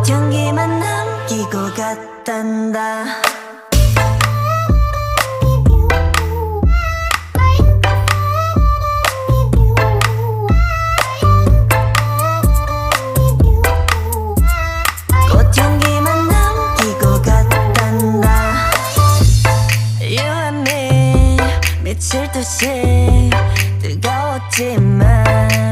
꽃향기만 남기고 갔단다. 꽃향기만 남기고 갔단다. You and me 미칠 듯이 뜨거웠지만